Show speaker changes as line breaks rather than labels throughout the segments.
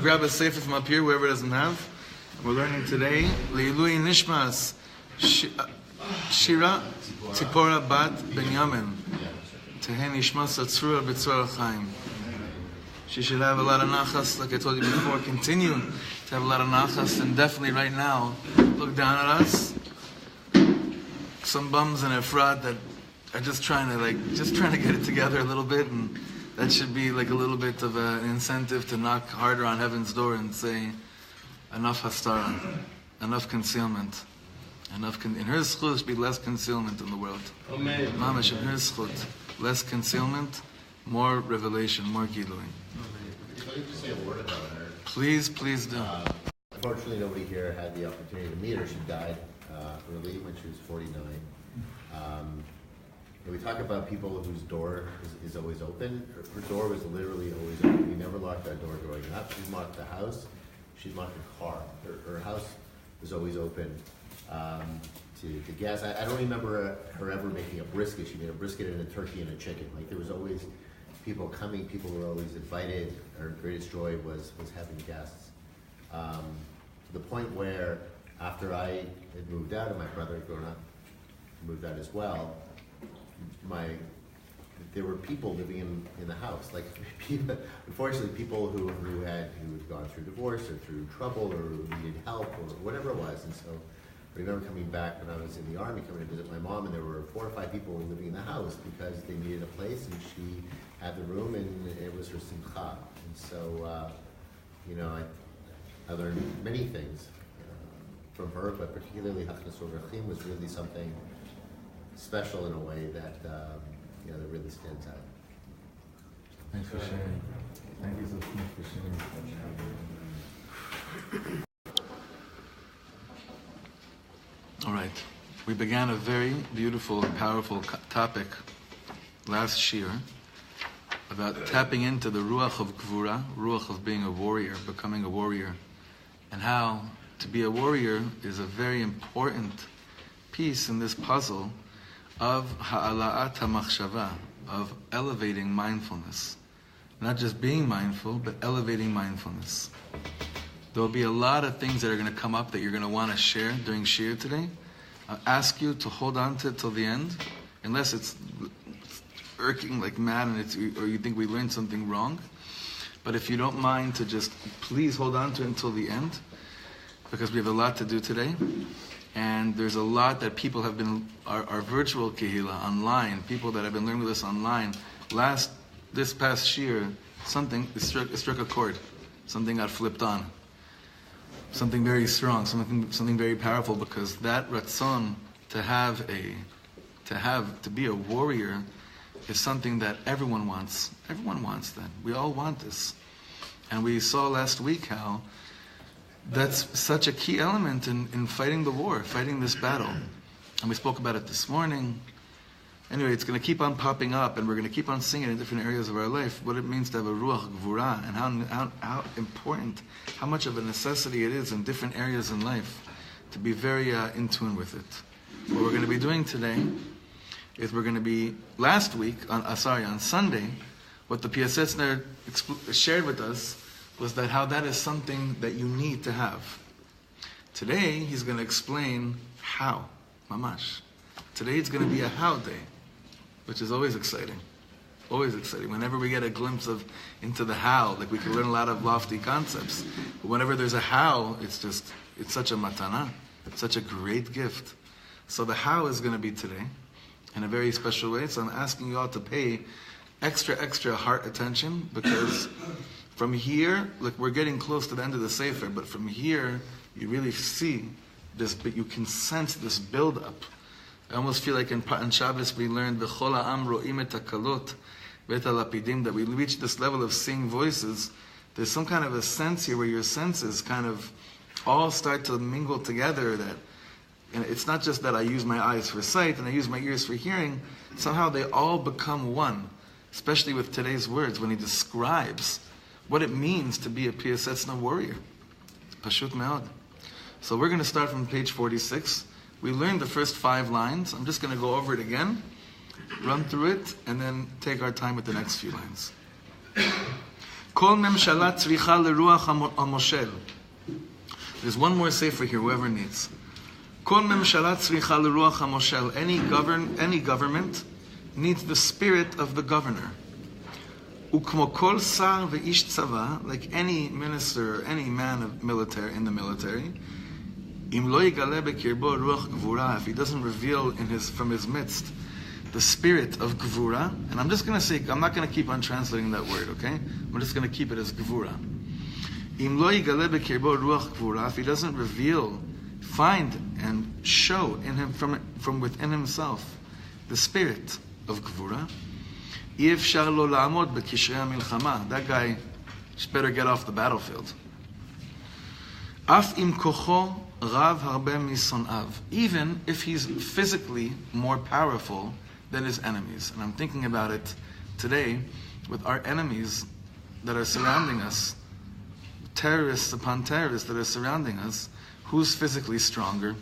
Grab a sefer from up here, wherever it doesn't have. We're learning today Leilui Nishmas Shira Tzipora Bat Benyamin Tehen Nishmas Atzura B'Tzor Chaim. She should have a lot of nachas, like I told you before. Continue to have a lot of nachas, and definitely right now, look down at us. Some bums in Efrat that are just trying to get it together a little bit, and that should be like a little bit of an incentive to knock harder on heaven's door and say, enough hastara, enough concealment, in her schut should be less concealment in the world.
Amen.
Mamash, in her schut, less concealment, more revelation, more giluin.
Can you just say a word about her?
Please do.
Unfortunately, nobody here had the opportunity to meet her. She died early when she was 49. And we talk about people whose door is always open. Her door was literally always open. We never locked our door growing up. She'd locked the house. She'd locked the car. Her house was always open to guests. I don't remember her ever making a brisket. She made a brisket and a turkey and a chicken. Like, there was always people coming. People were always invited. Her greatest joy was having guests. To the point where after I had moved out and my brother had grown up, moved out as well, there were people living in the house. Like, unfortunately, people who had gone through divorce or through trouble or needed help or whatever it was. And so I remember coming back when I was in the army, coming to visit my mom, and there were 4 or 5 people living in the house because they needed a place, and she had the room, and it was her simcha. And so, I learned many things from her, but particularly Hachnas Orachim was really something special in a way that that really stands out.
Thanks for sharing. Thank you so much for sharing. All right. We began a very beautiful and powerful topic last year about tapping into the ruach of gvura, ruach of being a warrior, becoming a warrior, and how to be a warrior is a very important piece in this puzzle of ha'ala'at ha'machshava, of elevating mindfulness. Not just being mindful, but elevating mindfulness. There will be a lot of things that are going to come up that you're going to want to share during shir today. I'll ask you to hold on to it till the end, unless it's irking like mad or you think we learned something wrong. But if you don't mind to just please hold on to it until the end, because we have a lot to do today. And there's a lot that people have been, our virtual kehila, online, people that have been learning with us online. This past year, it struck a chord. Something got flipped on. Something very strong, something very powerful, because that ratzon to be a warrior is something that everyone wants. Everyone wants that. We all want this. And we saw last week how that's such a key element in fighting the war, fighting this battle. And we spoke about it this morning. Anyway, it's going to keep on popping up, and we're going to keep on seeing it in different areas of our life, what it means to have a ruach gvura, and how important, how much of a necessity it is in different areas in life to be very in tune with it. What we're going to be doing today is we're going to be, last week, on Sunday, what the Piasetzna shared with us was that how that is something that you need to have. Today, he's going to explain how, mamash. Today it's going to be a how day, which is always exciting. Always exciting. Whenever we get a glimpse into the how, like we can learn a lot of lofty concepts. But whenever there's a how, it's such a matana. It's such a great gift. So the how is going to be today in a very special way. So I'm asking you all to pay extra heart attention, because from here, like we're getting close to the end of the Sefer, but from here, you really see this, but you can sense this build-up. I almost feel like in Shabbos we learned B'chol ha'am ro'im et hakalot v'et halapidim, that we reach this level of seeing voices. There's some kind of a sense here where your senses kind of all start to mingle together. That, and it's not just that I use my eyes for sight and I use my ears for hearing. Somehow they all become one, especially with today's words when he describes what it means to be a Piasetzna warrior. It's pashut me'od. So we're going to start from page 46. We learned the first 5 lines. I'm just going to go over it again, run through it, and then take our time with the next few lines. Kol memshala tzricha leruach hamoshel. There's one more sefer here, whoever needs. Kol memshala tzricha leruach hamoshel. Any government needs the spirit of the governor. Ukmo kol sar ve'ish tzava, like any minister, any man of military in the military. If he doesn't reveal from his midst the spirit of gvura, and I'm just going to say, I'm not going to keep on translating that word, okay? I'm just going to keep it as gvura. If he doesn't reveal, find and show in him from within himself the spirit of gvura, that guy just better get off the battlefield. Even if he's physically more powerful than his enemies. And I'm thinking about it today with our enemies that are surrounding us, terrorists upon terrorists that are surrounding us. Who's physically stronger?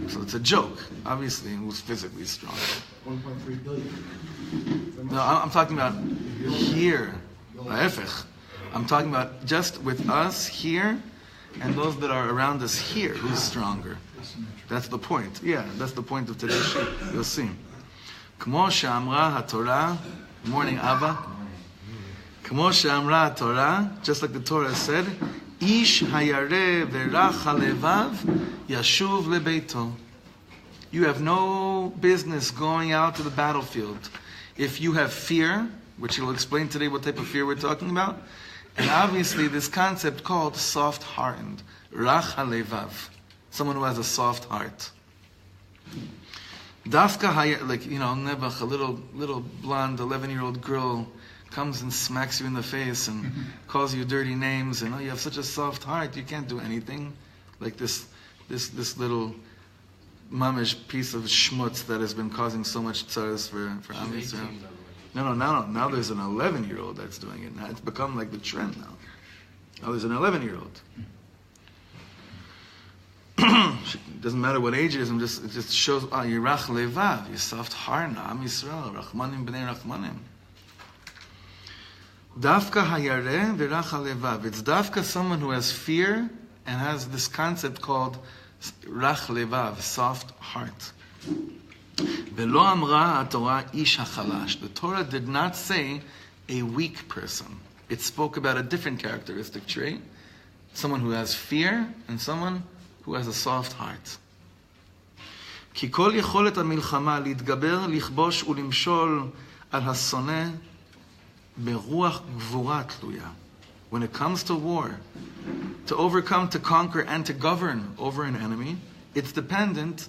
So it's a joke, obviously, who's physically stronger.
1.3 billion.
No, I'm talking about here. I'm talking about just with us here and those that are around us here. Who's stronger? That's the point. Yeah, that's the point of today's show. You'll see. Kmo she'amra haTorah. Good morning, Abba. Kmo she'amra haTorah, just like the Torah said, Ish hayareh v'rach halevav yashuv lebeito. You have no business going out to the battlefield. If you have fear, which he'll explain today what type of fear we're talking about, and obviously this concept called soft-hearted, rach halevav, someone who has a soft heart. Dafka like, Nebuch, a little blonde 11-year-old girl comes and smacks you in the face and calls you dirty names, and you have such a soft heart, you can't do anything. Like this little mamish piece of schmutz that has been causing so much tzaras for Am Yisrael. No, now there's an 11-year-old that's doing it. Now it's become like the trend now. Now there's an 11-year-old. Doesn't matter what age it is, it just shows, Yirach Levav, you're soft heart now, Am Yisrael, Rachmanim b'nei Rachmanim. Dafka hayareh v'rach levav. It's dafka someone who has fear and has this concept called rach levav, soft heart. V'lo amra haTorah ish hachalash. The Torah did not say a weak person. It spoke about a different characteristic trait. Someone who has fear and someone who has a soft heart. כי כל יכולת המלחמה להתגבר, לכבוש ולמשול על השונא ברוח גבורה תלויה. When it comes to war, to overcome, to conquer, and to govern over an enemy, it's dependent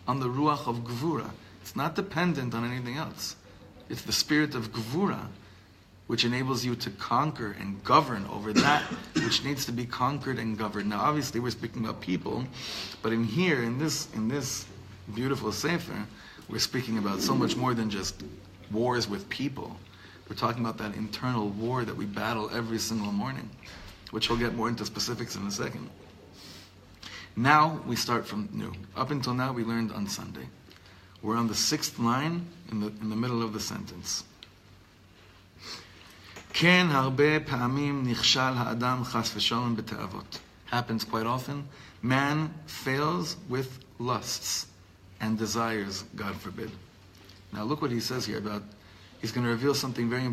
on the ruach of gvura. It's not dependent on anything else. It's the spirit of gvura which enables you to conquer and govern over that which needs to be conquered and governed. Now, obviously, we're speaking about people, but in this beautiful sefer, we're speaking about so much more than just wars with people. We're talking about that internal war that we battle every single morning, which we'll get more into specifics in a second. Now we start from new. Up until now, we learned on Sunday. We're on the 6th line in the middle of the sentence. Ken harbe pa'amim nichshal ha'adam chas v'shalom b'te'avot. Happens quite often. Man fails with lusts and desires, God forbid. Now look what he says here about, he's going to reveal something very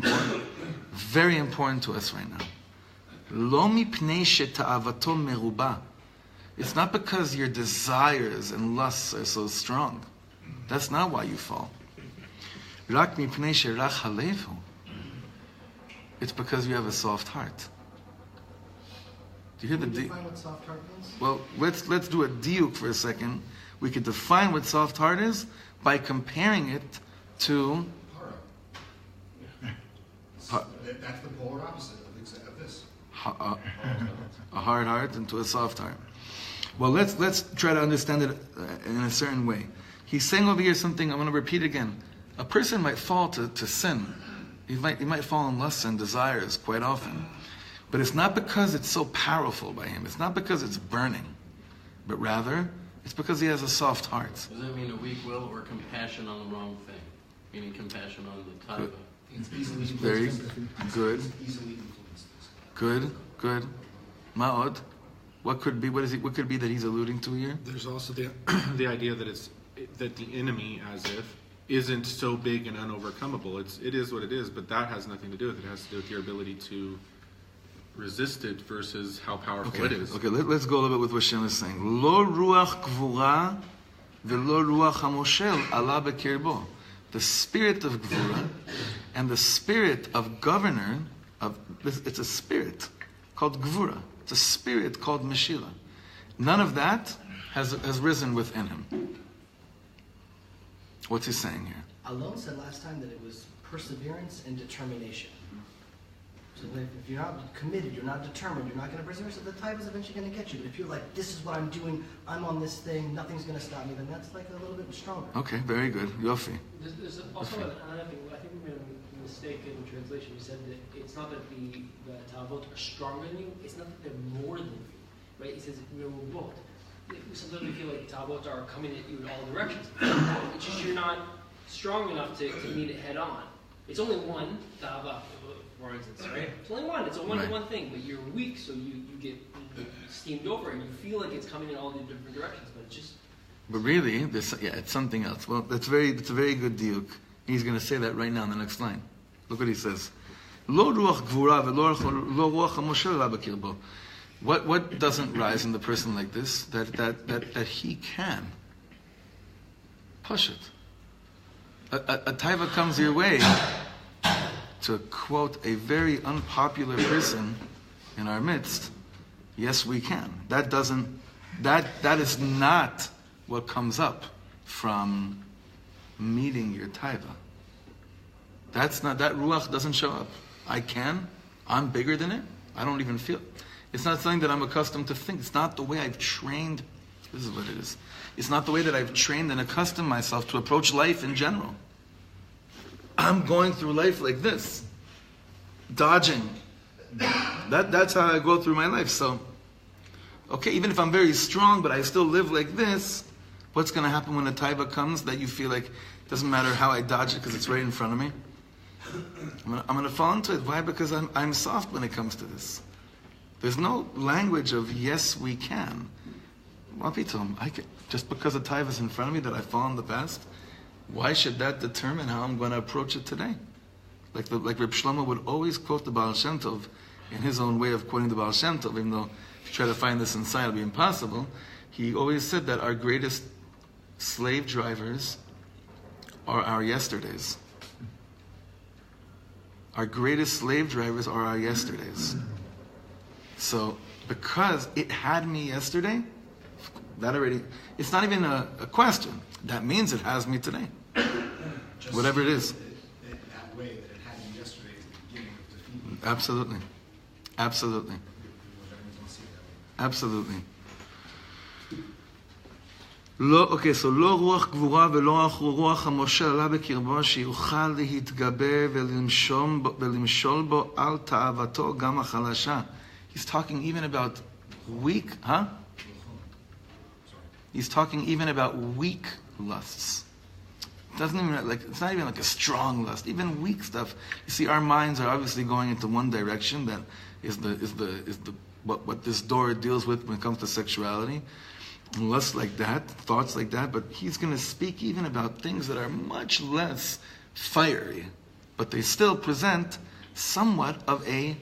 important to us right now. Lo mipnei she'ta'avato meruba. It's not because your desires and lusts are so strong. That's not why you fall. Rak mipnei she'rach halevu. It's because you have a soft heart. Do you hear the
define what soft heart means?
Well, let's do a diuk for a second. We could define what soft heart is by comparing it to
That's the polar opposite of this.
A hard heart into a soft heart. Well, let's try to understand it in a certain way. He's saying over here something, I'm going to repeat again. A person might fall to sin. He might fall in lusts and desires quite often. But it's not because it's so powerful by him. It's not because it's burning. But rather, it's because he has a soft heart.
Does that mean a weak will or compassion on the wrong thing? Meaning compassion on the taiva?
It's easily
Very good.
Easily influenced.
Good. Ma'od. What could be that he's alluding to here?
There's also the idea that the enemy, as if, isn't so big and unovercomable. It is what it is, but that has nothing to do with it. It has to do with your ability to resist it versus how powerful it is.
Okay, let's go a little bit with what Shem is saying. Lo ruach gvura velo ruach hamoshel ala bekirbo. The spirit of gvura and the spirit of governor, it's a spirit called gvura. It's a spirit called meshila. None of that has risen within him. What's he saying here?
Alon said last time that it was perseverance and determination. So if you're not committed, you're not determined, you're not going to persevere, so the type is eventually going to get you. But if you're like, this is what I'm doing, I'm on this thing, nothing's going to stop me, then that's like a little bit stronger.
Okay, very good. Yofi.
There's also another thing. I think we made a mistake in the translation. We said that it's not that the Tavot are stronger than you, it's not that they're more than you. Right? He says, we're both. Sometimes we feel like Tavot are coming at you in all directions. It's just you're not strong enough to meet it head on. It's only one Tava, for instance, right? It's only one. It's a one-to-one thing, but you're weak, so you get steamed over, and you feel like it's coming in all the different directions, but it's just...
But really, it's something else. Well, that's a very good diuk. He's going to say that right now in the next line. Look what he says. Lo ruach gvura velo ruach hamoshel ala bekirbo. What doesn't rise in the person like this? That he can push it. A taiva comes your way, to quote a very unpopular person in our midst. Yes, we can. That is not what comes up from meeting your taiva. That ruach doesn't show up. I can. I'm bigger than it. I don't even feel. It's not something that I'm accustomed to think. It's not the way I've trained. This is what it is. It's not the way that I've trained and accustomed myself to approach life in general. I'm going through life like this, dodging. That's how I go through my life. So, okay, even if I'm very strong, but I still live like this, what's going to happen when a taiva comes that you feel like it doesn't matter how I dodge it because it's right in front of me? I'm going to fall into it. Why? Because I'm soft when it comes to this. There's no language of yes, we can. Just because a taiva is in front of me that I fall in the past, why should that determine how I'm going to approach it today? Like Reb Shlomo would always quote the Baal Shem Tov in his own way of quoting the Baal Shem Tov, even though if you try to find this inside, it'll be impossible. He always said that our greatest slave drivers are our yesterdays. Our greatest slave drivers are our yesterdays. So, because it had me yesterday, it's not even a question. That means it has me today. Whatever it is.
That way that it had you yesterday at the beginning of
Absolutely. Absolutely. Absolutely. So לא רוח גבורה ולא רוח המושל עלה בקרבו שיוכל להתגבר ולמשול בו על תאוותו גם החלשה. He's talking even about weak, He's talking even about weak lusts. It doesn't even it's not even like a strong lust, even weak stuff. You see, our minds are obviously going into one direction that is what this door deals with when it comes to sexuality. Lusts like that, thoughts like that, but he's going to speak even about things that are much less fiery, but they still present somewhat of an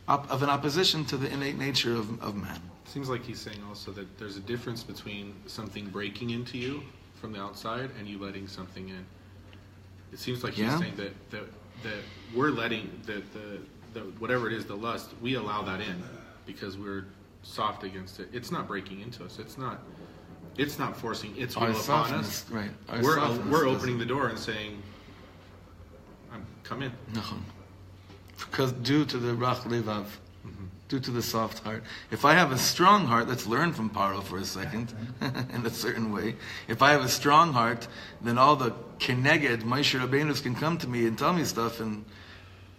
opposition to the innate nature of man.
Seems like he's saying also that there's a difference between something breaking into you from the outside and you letting something in. It seems like he's saying that we're letting the whatever it is, the lust, we allow that in because we're soft against it. It's not breaking into us. It's not forcing its will upon us.
Right.
We're opening the door and saying, come in.
Because due to the rach levav, due to the soft heart. If I have a strong heart, let's learn from Paro for a second, in a certain way. If I have a strong heart, then all the keneged Moshe Rabbeinus can come to me and tell me stuff, and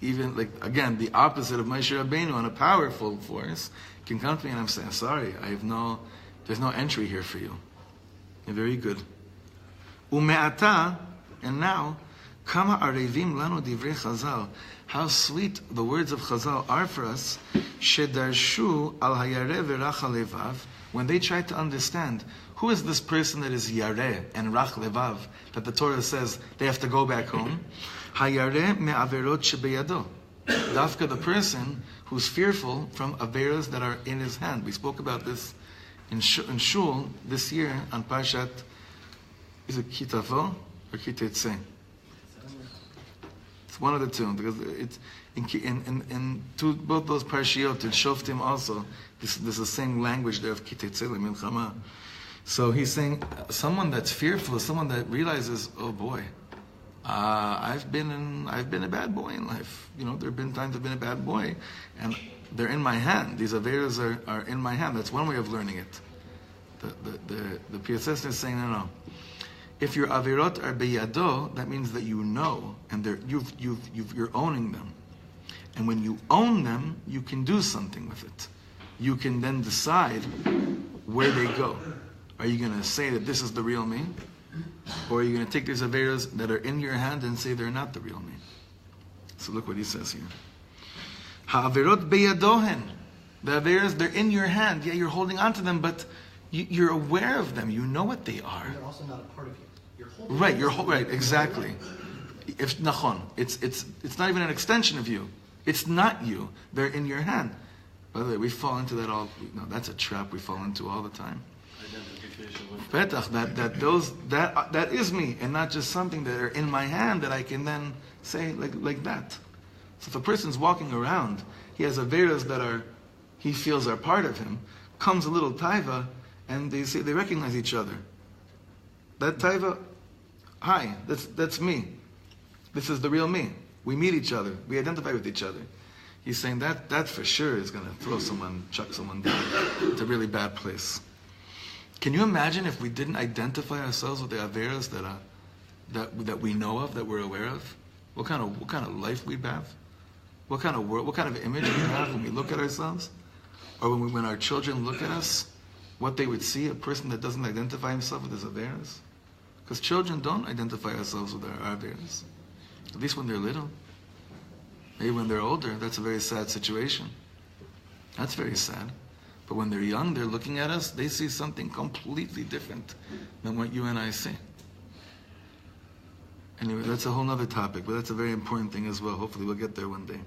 even again the opposite of Moshe Rabbeinu on a powerful force can come to me and I'm saying, sorry, there's no entry here for you. You're very good. Ume'ata, and now, kama arevim lanu divrei Chazal. How sweet the words of Chazal are for us. Shedarshu al hayareh v'rach levav. When they try to understand who is this person that is yareh and rach levav, that the Torah says they have to go back home. Hayareh me'averot shebeyado. Dafka, the person who's fearful from averas that are in his hand. We spoke about this in Shul this year on Parshat, is it Kitavo or Kitetze? It's one of the two, because it's in both those Parshiot, in Shoftim also, there's the same language there of Kitetze Milchama. So he's saying, someone that's fearful is someone that realizes, oh boy, I've been a bad boy in life. There have been times I've been a bad boy, and they're in my hand. These averas are in my hand. That's one way of learning it. The Piasetzna is saying no. If your averot are beyado, that means that you know, and you're owning them. And when you own them, you can do something with it. You can then decide where they go. Are you going to say that this is the real me? Or are you going to take these averas that are in your hand and say they're not the real me? So look what he says here. Ha'averot beyadohen. The averas, they're in your hand. Yeah, you're holding on to them, but you're aware of them. You know what they are.
And they're also not a part of you. You're holding
right, right, exactly. If nachon, it's not even an extension of you. It's not you. They're in your hand. By the way, we fall into that all. No, that's a trap we fall into all the time. Petach, that is me, and not just something that are in my hand that I can then say like that. So if a person's walking around, he has averas that he feels are part of him. Comes a little taiva, and they recognize each other. That taiva, hi, that's me. This is the real me. We meet each other. We identify with each other. He's saying that for sure is going to chuck someone down to a really bad place. Can you imagine if we didn't identify ourselves with the averas that we know of, that we're aware of? What kind of life we'd have? What kind of image we have when we look at ourselves? Or when our children look at us, what they would see, a person that doesn't identify himself with his averas? Because children don't identify ourselves with our averas. At least when they're little. Maybe when they're older, that's a very sad situation. That's very sad. But when they're young, they're looking at us, they see something completely different than what you and I see. Anyway, that's a whole other topic, but that's a very important thing as well. Hopefully we'll get there one day.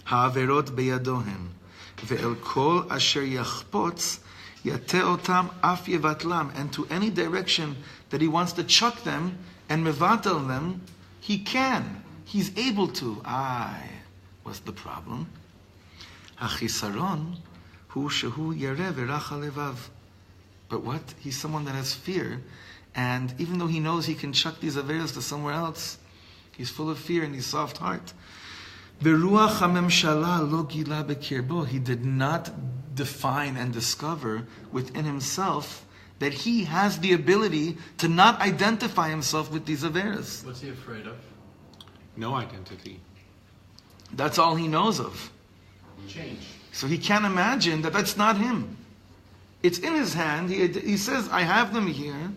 Ha'averot beyadohen, ve'el kol asher yachpotz, yate otam af yevatlam, and to any direction that he wants to chuck them and mevatel them, he can. He's able to. What's the problem? Hachisaron hu shehu yareh v'rach levav. But what? He's someone that has fear, and even though he knows he can chuck these averas to somewhere else, he's full of fear and he's soft heart. Beruach hamemshala lo gila bekirbo. He did not define and discover within himself that he has the ability to not identify himself with these averas.
What's he afraid of?
No identity.
That's all he knows of.
Change.
So he can't imagine that that's not him. It's in his hand. He says, I have them here.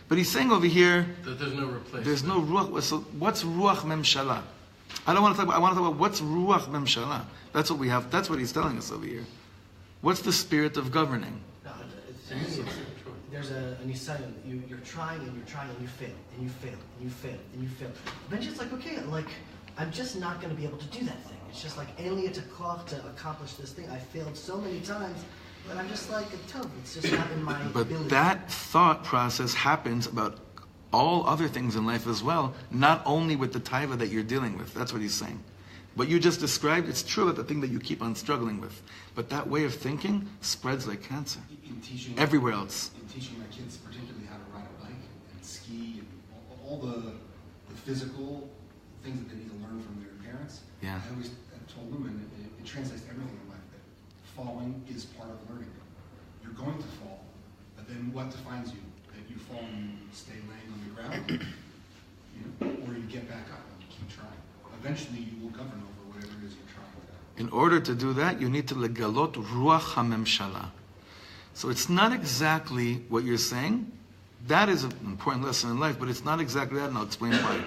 But he's saying over here,
That there's no replacement.
there's no ruach. So what's ruach memshala? I want to talk about what's ruach memshala. That's what we have. That's what he's telling us over here. What's the spirit of governing?
No, to me, there's a nisayon. You're trying and you're trying and you fail and you fail and you fail and you fail. Eventually, it's like, okay, like I'm just not going to be able to do that thing. It's just like alien to koch to accomplish this thing. I failed so many times, but I'm just like it's just not in my
But
ability.
that thought process happens about all other things in life as well, not only with the taiva that you're dealing with. That's what he's saying. What you just described, it's true that the thing that you keep on struggling with. But that way of thinking spreads like cancer
In teaching
everywhere else.
In teaching my kids, particularly how to ride a bike and ski and all the physical things that they need to learn from their parents.
Yeah.
I always told them, and it translates to everything in life, that falling is part of learning. You're going to fall, but then what defines you? That you fall and you stay laying on the ground, or you get back up and you keep trying. Eventually, you will govern over whatever it is you're trying to.
In order to do that, you need to legalot ruach hamemshala. So it's not exactly what you're saying. That is an important lesson in life, but it's not exactly that, and I'll explain why.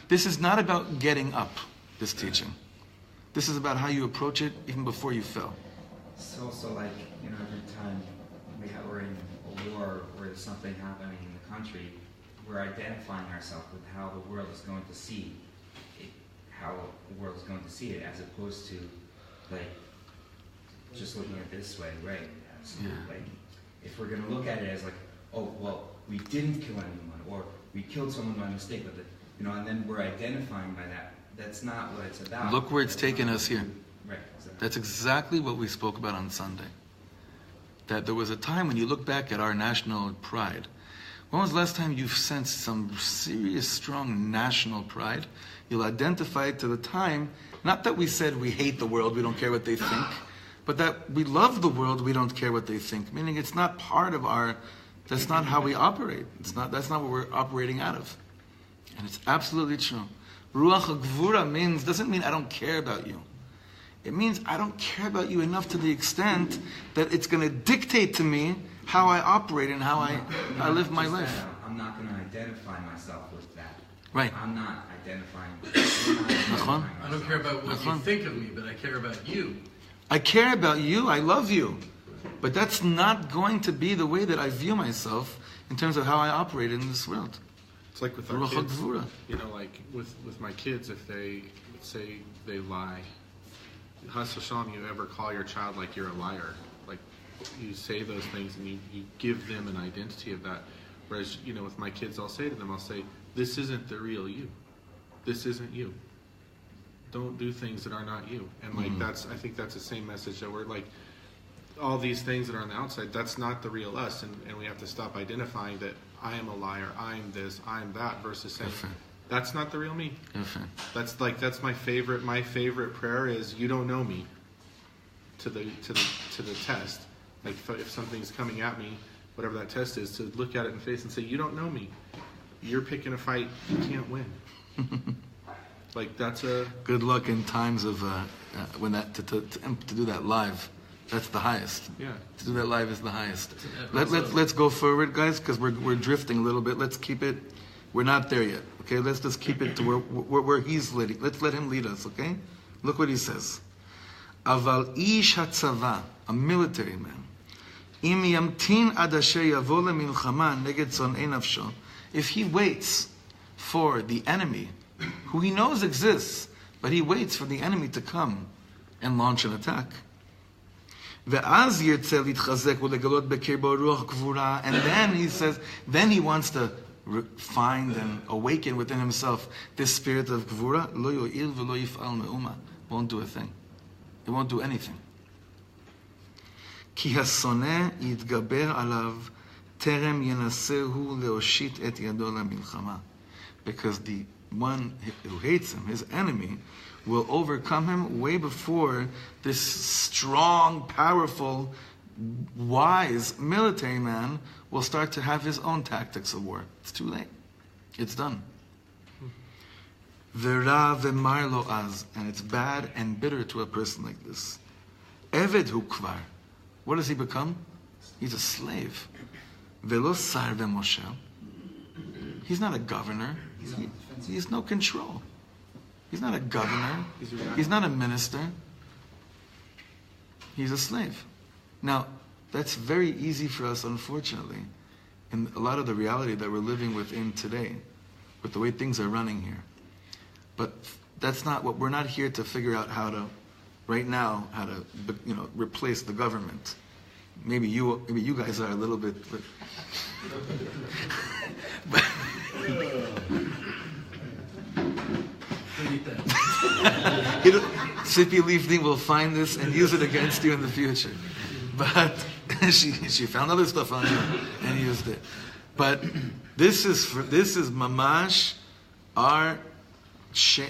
This is not about getting up, this teaching. This is about how you approach it even before you fell.
It's also like, every time we're in a war or there's something happening in the country, we're identifying ourselves with how the world is going to see it, how the world is going to see it, as opposed to, like, just looking at it this way, right? So, like, if we're going to look at it as like, oh, well, we didn't kill anyone, or we killed someone by mistake, but and then we're identifying by that. That's not what it's about.
Look where it's taken us here.
Right. Exactly.
That's exactly what we spoke about on Sunday. That there was a time when you look back at our national pride. When was the last time you've sensed some serious, strong national pride? You'll identify it to the time, not that we said we hate the world, we don't care what they think, but that we love the world, we don't care what they think. Meaning it's not part of that's not how we operate. That's not what we're operating out of. And it's absolutely true. Ruach HaGvura doesn't mean I don't care about you. It means I don't care about you enough to the extent that it's going to dictate to me how I operate and how I live my life.
I'm not going to identify myself with that.
Right.
I'm not identifying.
I don't care about what you think of me, but I care about you.
I care about you. I love you. But that's not going to be the way that I view myself in terms of how I operate in this world.
It's like with our
Ruach
kids.
HaGvura.
Like with my kids, if they say they lie, Chas v'shalom, you ever call your child like you're a liar? Like you say those things and you give them an identity of that. Whereas, with my kids, I'll say to them, this isn't the real you. This isn't you. Don't do things that are not you. And I think that's the same message that we're like, all these things that are on the outside, that's not the real us. And we have to stop identifying that I am a liar, I'm this, I'm that, versus saying, that's not the real me. That's my favorite prayer is, you don't know me, to the test. Like if something's coming at me, whatever that test is, to look at it in the face and say, you don't know me. You're picking a fight you can't win. That's a
good luck in times of when that to do that live. That's the highest.
Yeah.
To do that live is the highest. Let's go forward, guys, because we're drifting a little bit. Let's keep it. We're not there yet. Okay. Let's just keep it to where he's leading. Let's let him lead us. Okay. Look what he says. Aval ish hatzava, a military man. Im yamtin ad asher yavo lemilchama neged tzonei nafsho. If he waits for the enemy, who he knows exists, but he waits for the enemy to come and launch an attack. And then he says, then he wants to find and awaken within himself this spirit of Gvura. Won't do a thing. It won't do anything. Because the one who hates him, his enemy, will overcome him way before this strong, powerful, wise military man will start to have his own tactics of war. It's too late. It's done. Vera v'mar lo az, and it's bad and bitter to a person like this. Eved hu kvar. What does he become? He's a slave. Velo sar v'moshel. He's not a governor. He has no control. He's not a governor. He's not a minister. He's a slave. Now, that's very easy for us, unfortunately, in a lot of the reality that we're living within today, with the way things are running here. But that's not what we're not here to figure out how to, right now, how to, replace the government. Maybe you guys are a little bit. But Tzipi Leifning will find this and use it against you in the future. But she found other stuff on you and used it. But this is mamash our.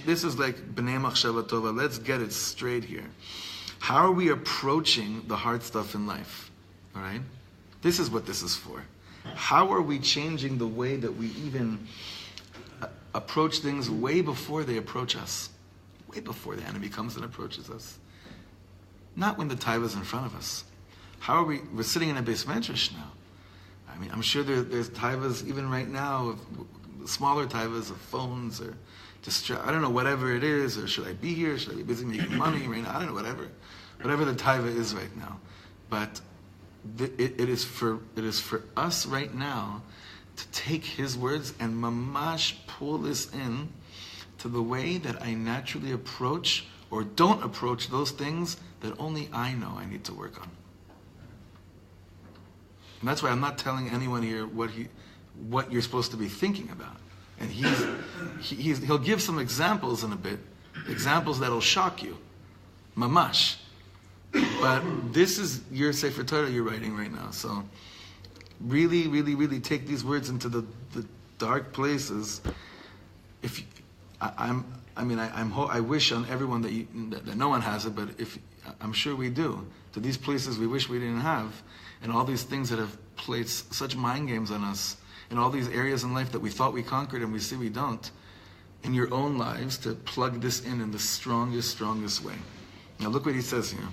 This is like B'nai Machshava Tova. Let's get it straight here. How are we approaching the hard stuff in life? All right? This is what this is for. How are we changing the way that we even approach things way before they approach us? Way before the enemy comes and approaches us. Not when the taiva is in front of us. How are we're sitting in a beis medrash now. I mean, I'm sure there's taivas even right now, of smaller taivas of phones or I don't know, whatever it is, or should I be here? Should I be busy making money right now? I don't know, whatever the taiva is right now. But it is for us right now to take his words and mamash pull this in to the way that I naturally approach or don't approach those things that only I know I need to work on. And that's why I'm not telling anyone here what you're supposed to be thinking about. And he'll give some examples in a bit, examples that'll shock you, mamash. But this is your Sefer Torah you're writing right now. So really, really, really take these words into the dark places. I wish on everyone that no one has it, but I'm sure we do. To these places we wish we didn't have, and all these things that have played such mind games on us. In all these areas in life that we thought we conquered and we see we don't, in your own lives, to plug this in the strongest way. Now look what he says here.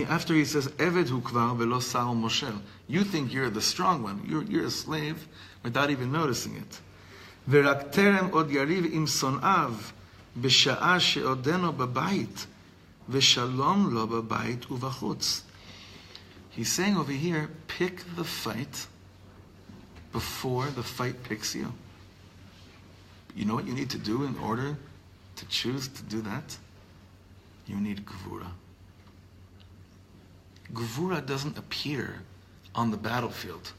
After he says, Eved hu kvar velo sar moshel. You think you're the strong one. You're a slave without even noticing it. V'rak terem od yariv im son'av b'sha'a she'odeno b'bayit v'shalom lo b'bayit u'vachutz. He's saying over here, pick the fight before the fight picks you. You know what you need to do in order to choose to do that? You need gevura. Gevura doesn't appear on the battlefield.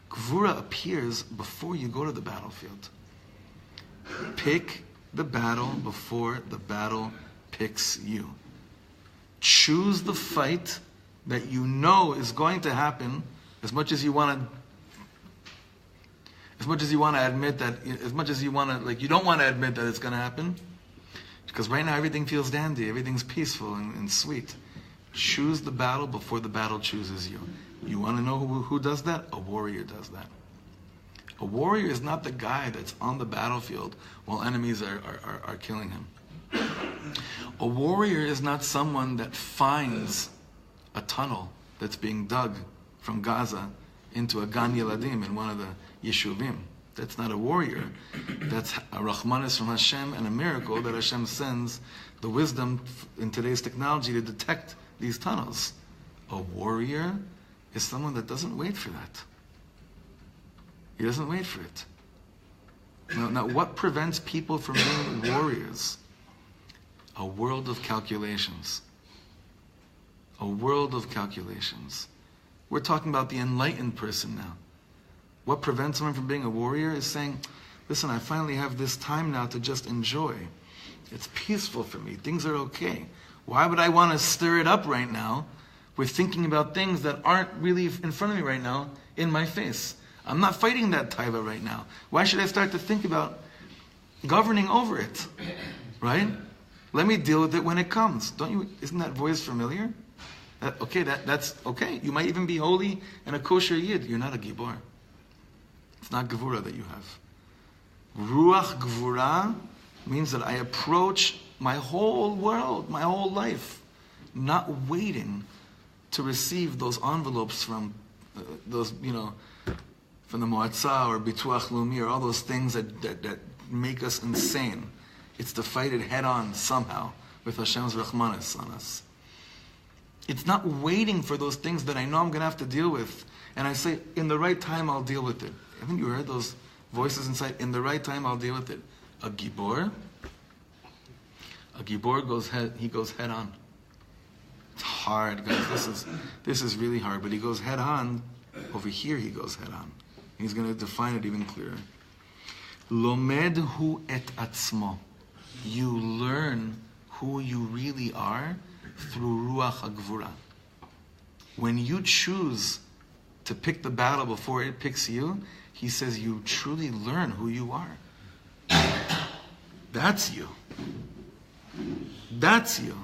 Gevura appears before you go to the battlefield. Pick the battle before the battle picks you. Choose the fight that you know is going to happen, as much as you want to admit that, you don't want to admit that it's going to happen, because right now everything feels dandy, everything's peaceful and sweet. Choose the battle before the battle chooses you. You want to know who does that? A warrior does that. A warrior is not the guy that's on the battlefield while enemies are killing him. A warrior is not someone that finds a tunnel that's being dug from Gaza into a Gan Yeladim in one of the Yeshuvim. That's not a warrior. That's a Rahmanis from Hashem and a miracle that Hashem sends the wisdom in today's technology to detect these tunnels. A warrior is someone that doesn't wait for that. He doesn't wait for it. Now what prevents people from being warriors? A world of calculations. A world of calculations. We're talking about the enlightened person now. What prevents someone from being a warrior is saying, listen, I finally have this time now to just enjoy. It's peaceful for me. Things are okay. Why would I want to stir it up right now with thinking about things that aren't really in front of me right now, in my face? I'm not fighting that taiva right now. Why should I start to think about governing over it? Right? Let me deal with it when it comes. Isn't that voice familiar? That's okay. You might even be holy and a kosher yid. You're not a gibor. It's not gevura that you have. Ruach gevura means that I approach my whole world, my whole life, not waiting to receive those envelopes from from the Moatzah or Bituach Lumi or all those things that make us insane. It's to fight it head on somehow with Hashem's Rahmanis on us. It's not waiting for those things that I know I'm going to have to deal with. And I say, in the right time, I'll deal with it. Haven't you heard those voices inside? In the right time, I'll deal with it. A gibor goes head on. It's hard, guys. This is really hard. But he goes head on. Over here, he goes head on. He's going to define it even clearer. Lomed hu et atzmo. You learn who you really are through Ruach HaGvura. When you choose to pick the battle before it picks you, he says you truly learn who you are. That's you. That's you.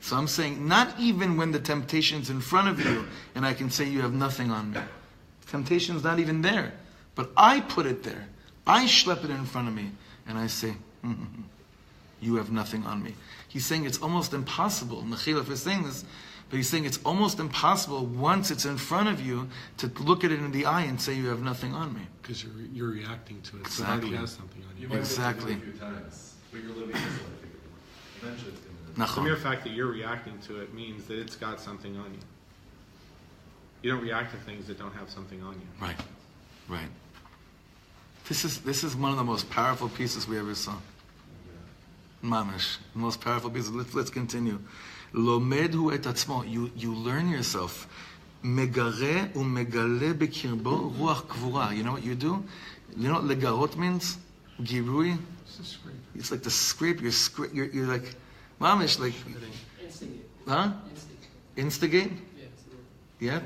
So I'm saying, not even when the temptation's in front of you and I can say you have nothing on me. Temptation's not even there. But I put it there. I schlep it in front of me and I say, you have nothing on me. He's saying it's almost impossible. Mechilaf is saying this, but he's saying it's almost impossible once it's in front of you to look at it in the eye and say you have nothing on me.
Because you're reacting to it.
Exactly.
So it already has something on you.
You might
Exactly.
have to do it a few times, but you're living this life. Eventually it's going to...
The
Nachon.
mere fact that you're reacting to it means that it's got something on you. You don't react to things that don't have something on you.
Right. This is one of the most powerful pieces we ever saw. Mamish, the most powerful piece. Let's continue. Lomed hu et atzmo. You learn yourself. Megare umegale bekirbo ruach gvura. You know what you do? You know what legarot means? Girui. It's like the scrape. You're like, mamish, like,
Instigate.
huh? Instigate.
Yeah,
Yeah.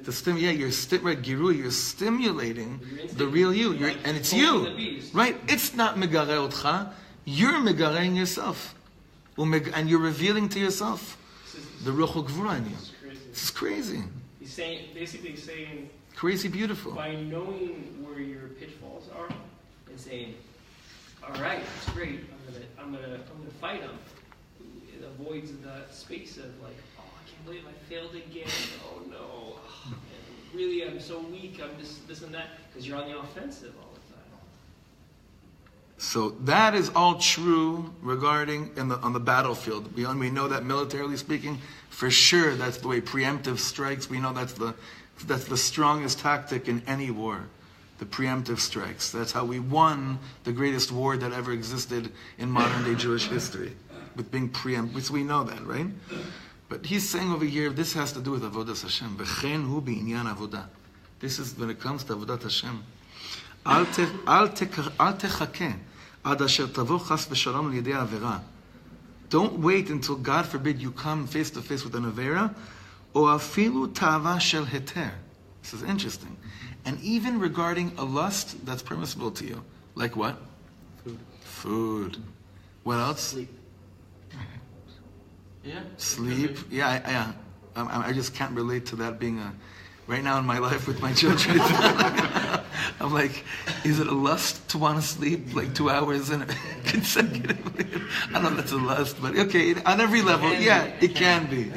to stimulate.
You're girui. You're stimulating
You're
the real you. And it's you,
the beast.
right? It's not megare otcha. You're megareing yourself, and you're revealing to yourself the ruach gvura in you. This is crazy.
He's basically saying,
Crazy beautiful.
by knowing where your pitfalls are and saying, all right, that's great. I'm gonna fight them. It avoids the space of like, oh, I can't believe I failed again. Oh no, really, I'm so weak. I'm this and that, because you're on the offensive all the time.
So that is all true regarding on the battlefield. We know that militarily speaking, for sure, that's the way preemptive strikes. We know that's the strongest tactic in any war. The preemptive strikes. That's how we won the greatest war that ever existed in modern day Jewish history, with being preemptive. We know that, right? But he's saying over here, this has to do with avodas Hashem. V'chen hu b'inyan avodah. This is when it comes to avodat Hashem. Al techake ad asher tavo chas v'shalom l'yedei avera. Don't wait until, God forbid, you come face to face with an avera, or afilu ta'ava shel heter. This is interesting. And even regarding a lust that's permissible to you. Like what? Food. What else?
Sleep.
Yeah.
Sleep. Yeah. I just can't relate to that being right now in my life with my children. I'm like, is it a lust to want to sleep like 2 hours consecutively? I don't know if that's a lust, but okay, on every level, it can be.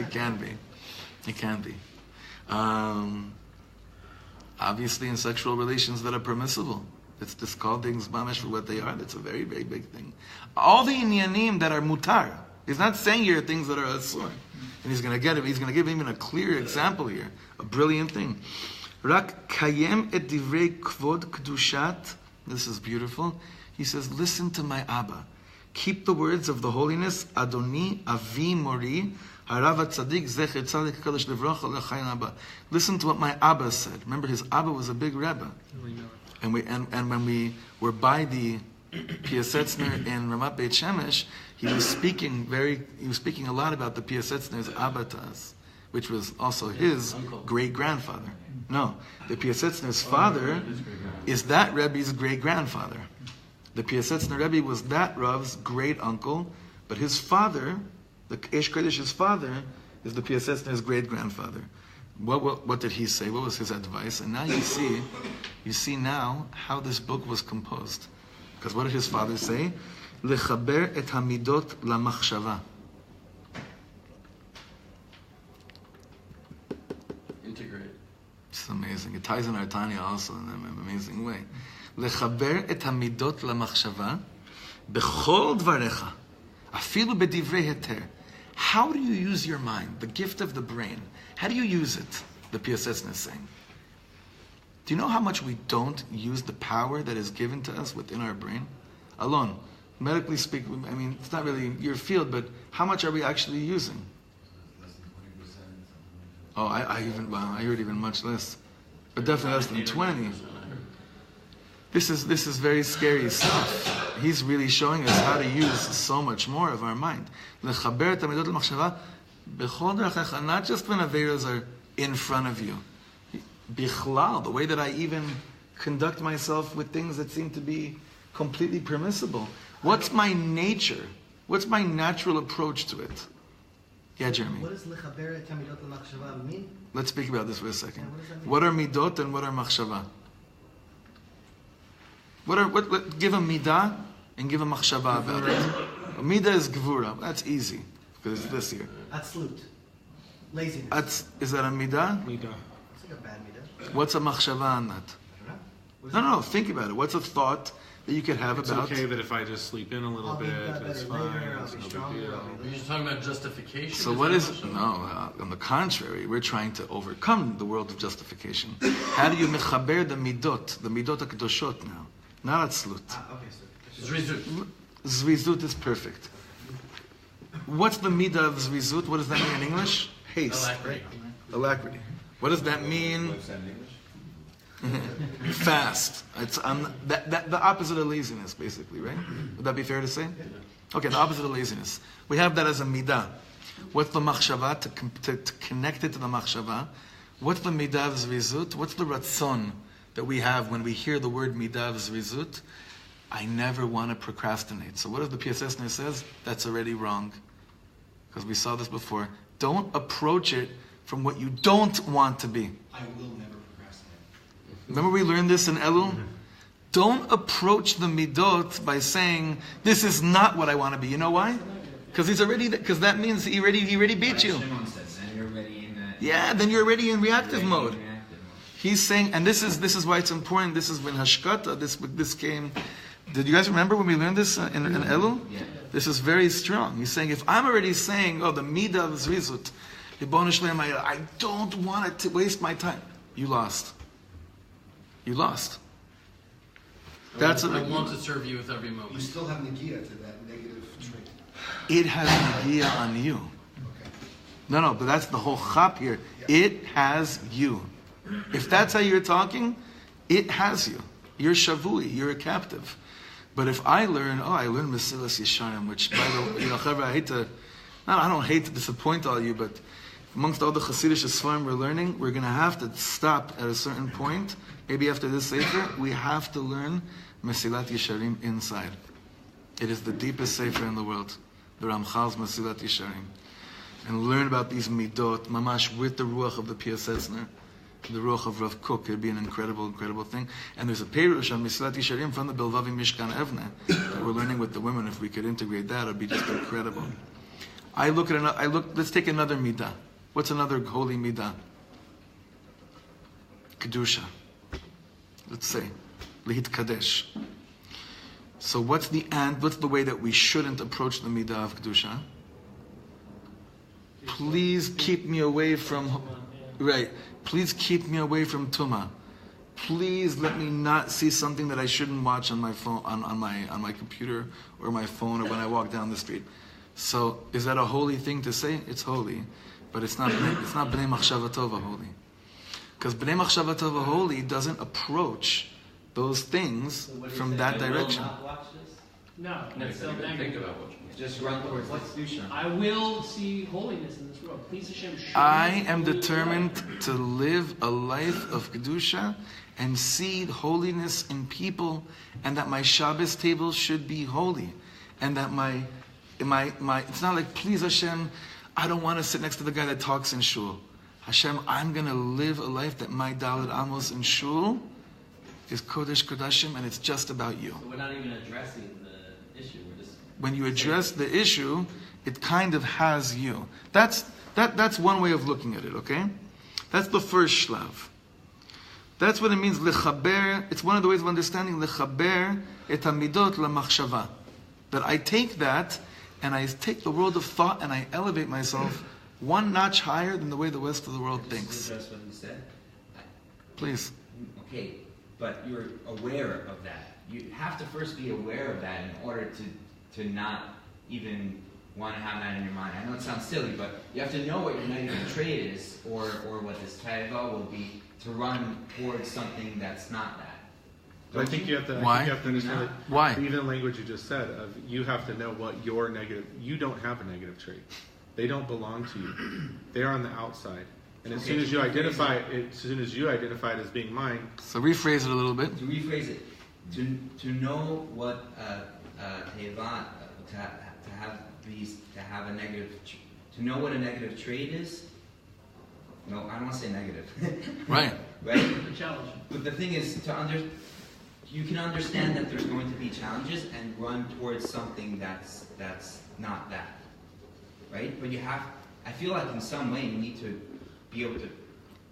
Obviously, in sexual relations that are permissible, it's just called things mamish for what they are. That's a very, very big thing. All the inyanim that are mutar. He's not saying here things that are asur. And he's going to give even a clear example here, a brilliant thing. Rak kayem et divrei kvod kedushat. This is beautiful. He says, listen to my Abba. Keep the words of the holiness, Adoni Avi Mori, Harav Tzadik Zecher Tzadik Kadosh Livrocha Lechayin Abba. Listen to what my Abba said. Remember, his Abba was a big Rebbe. And when we were by the Piasetzna in Ramat Beit Shemesh, he was speaking a lot about the Piasetzna's Abba to us. which was also his great-grandfather. No, the Piasetzner's father is that Rebbe's great-grandfather. The Piasetzner Rebbe was that Rav's great-uncle, but his father, the Eish Kodesh's father, is the Piasetzner's great-grandfather. What did he say? What was his advice? And now you see now how this book was composed. Because what did his father say? Lechaber et hamidot lamachshava.
Integrate.
It's amazing. It ties in our Tanya also in an amazing way. Lechaber et hamidot lamachshava bechol dvarecha afilu bedivrei heter. How do you use your mind, the gift of the brain? How do you use it? The Piasetzna is saying. Do you know how much we don't use the power that is given to us within our brain? Alone. Medically speaking, I mean, it's not really your field, but how much are we actually using? Oh, I heard even much less. But definitely less than 20. This is very scary stuff. He's really showing us how to use so much more of our mind. Not just when Averas are in front of you. Bichlal, the way that I even conduct myself with things that seem to be completely permissible. What's my nature? What's my natural approach to it? Yeah, Jeremy.
What does lechaber et hamidot lamachshava mean?
Let's speak about this for a second.
Yeah, what does that mean?
What are midot and what are machshava? Give a midah and give a machshava about it. A midah is gvura. That's easy because it's this here.
Atzlut. Laziness.
Is that a midah?
Midah.
It's like a bad midah.
What's a machshava on that?
I don't know.
No. Think about it. What's a thought that you could have
It's
about?
okay that if I just sleep in a little
I'll be
bit,
better
that's
later,
fine.
I'll
It's
be
no big
stronger,
deal.
I'll be
You're just talking about justification.
So what is on the contrary, we're trying to overcome the world of justification. How do you mechaber the midot HaKadoshot now? Not atzlut.
Okay, so.
Zrizut.
Zrizut is perfect. What's the midah of zrizut? What does that mean in English? Haste. Alacrity. What does that mean?
What's that in English?
Fast. It's the opposite of laziness, basically, right? Would that be fair to say? Okay, the opposite of laziness. We have that as a midah. What's the machshava? To connect it to the machshava. What's the midah of zrizut? What's the ratzon that we have when we hear the word midah of zrizut? I never want to procrastinate. So what if the Piasetzna says? That's already wrong. Because we saw this before. Don't approach it from what you don't want to be.
I will never procrastinate.
Remember we learned this in Elul? Don't approach the midot by saying, this is not what I want to be. You know why? Because that means he already beat you.
Shimon says, then you're already in that.
Yeah, then you're already in reactive mode.
Reactive mode.
He's saying, and this is why it's important. This is when Hashkata, this came. Did you guys remember when we learned this in Elul?
Yeah.
This is very strong. He's saying, if I'm already saying, the midah of zrizut, I don't want it to waste my time. You lost. You lost. That's
I want to serve you with every
You
moment.
still have negia to that negative trait.
It has negia on you.
Okay.
No, but that's the whole chap here. It has you. If that's how you're talking, it has you. You're shavui. You're a captive. But if I learn Mesilas Yesharim, which by the way, I don't hate to disappoint all you, but amongst all the Hasidic Sfarim we're learning, we're going to have to stop at a certain point. Maybe after this sefer, we have to learn Mesilat Yesharim inside. It is the deepest sefer in the world, the Ramchal's Mesilat Yesharim, and learn about these midot, mamash with the ruach of the Piasetzna, the ruach of Rav Kook. It'd be an incredible, incredible thing. And there's a perush on Mesilat Yesharim from the Belvavi Mishkan Evne that we're learning with the women. If we could integrate that, it'd be just incredible. Let's take another midah. What's another holy midah? Kedusha. Let's say, Lihit Kadesh. So what's the way that we shouldn't approach the midah of Kedusha? Please keep me away from, right, please keep me away from Tumah. Please let me not see something that I shouldn't watch on my phone, on my computer or my phone or when I walk down the street. So is that a holy thing to say? It's holy, but it's not B'nai Machshava Tova holy. Because B'nai Machshava Tova holy doesn't approach those things from that direction.
No,
No,
it's
you
still
can think
negative.
about what you
Just run towards the Kedusha.
I will see holiness in this world. Please Hashem, show
I
me
am
holy
determined
life.
to live a life of Kedusha and see holiness in people, and that my Shabbos table should be holy. And that my it's not like, please Hashem, I don't want to sit next to the guy that talks in shul. Hashem, I'm going to live a life that my Dalet Amos in shul is Kodesh Kodashim, and it's just about you.
So we're not even addressing the issue. We're just
When you address the issue, it kind of has you. That's one way of looking at it, okay? That's the first shlav. That's what it means, lechaber. It's one of the ways of understanding, lechaber et hamidot lamachshava. That I take that, and I take the world of thought, and I elevate myself one notch higher than the way the rest of the world
Just
thinks.
address what you said.
Please.
Okay, but you're aware of that. You have to first be aware of that in order to not even want to have that in your mind. I know it sounds silly, but you have to know what your negative trait is, or what this taiva will be, to run towards something that's not that.
But I think you have to.
Why?
I think you have to understand that.
Why?
Even the language you just said of you have to know what your negative. You don't have a negative trait. They don't belong to you. They are on the outside. And as soon as you identify it as being mine,
So rephrase it a little bit.
To rephrase it, to know what taiva, to have a negative, to know what a negative trait is. No, I don't want to say negative.
Right.
Right?
The challenge.
But the thing is, you can understand that there's going to be challenges and run towards something that's not that, right? But I feel like in some way you need to be able to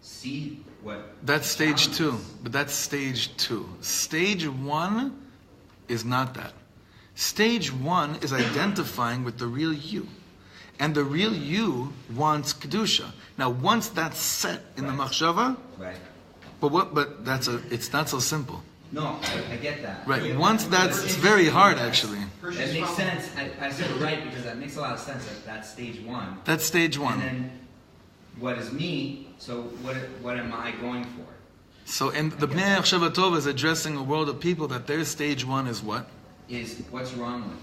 see what.
That's stage
challenges.
2. But that's stage 2. Stage 1 is not that. Stage 1 is identifying with the real you. And the real you wants Kedusha. Now, once that's set in the machshava,
Right.
but it's not so simple.
No, I get that.
Right. Once it's very hard, actually.
That makes sense. I said it right because that makes a lot of sense. That's stage 1.
That's stage 1.
And then, what is me? So what am I going for?
So, and the Bnei Achshava Tova is addressing a world of people that their stage 1 is what?
Is what's wrong with me?